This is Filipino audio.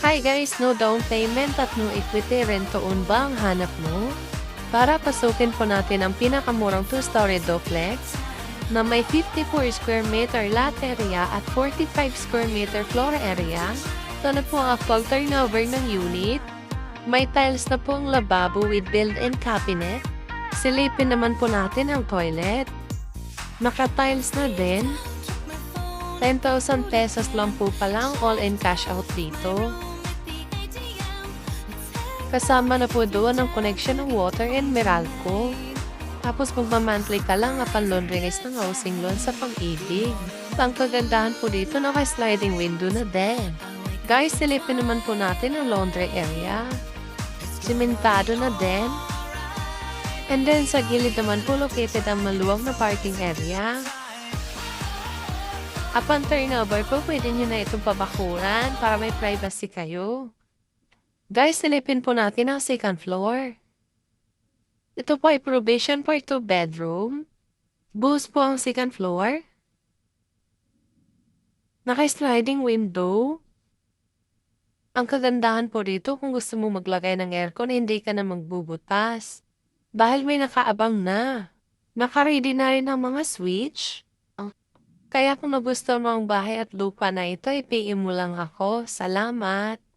Hi guys, no down payment at no equity rent-to-own ba ang hanap mo? Para pasukin po natin ang pinakamurang 2-story duplex na may 54 square meter lot area at 45 square meter floor area. Ito na po ang actual turnover ng unit. May tiles na po ang lababo with built-in cabinet. Silipin naman po natin ang toilet. Naka-tiles na din. 10,000 pesos lang po palang all-in cash out dito. Kasama na po doon ang connection ng water and Meralco. Tapos magmamonthly ka lang upon laundry guys ng housing loan sa pag-ibig. Ang kagandahan po dito, naka-sliding window na din. Guys, silipin naman po natin ang laundry area. Simentado na din. And then sa gilid naman po located ang maluwag na parking area. Upon turnover po, pwede nyo na itong pabakuran para may privacy kayo. Guys, silipin po natin ang second floor. Ito po ay provision for 2 bedroom. Buhos po ang second floor. Naka-sliding window. Ang kagandahan po dito kung gusto mo maglagay ng aircon, hindi ka na magbubutas. Dahil may nakaabang na. Naka-ready na rin ang mga switch. Kaya kung nagustuhan mo ang bahay at lupa na ito, i-PM mo lang ako. Salamat!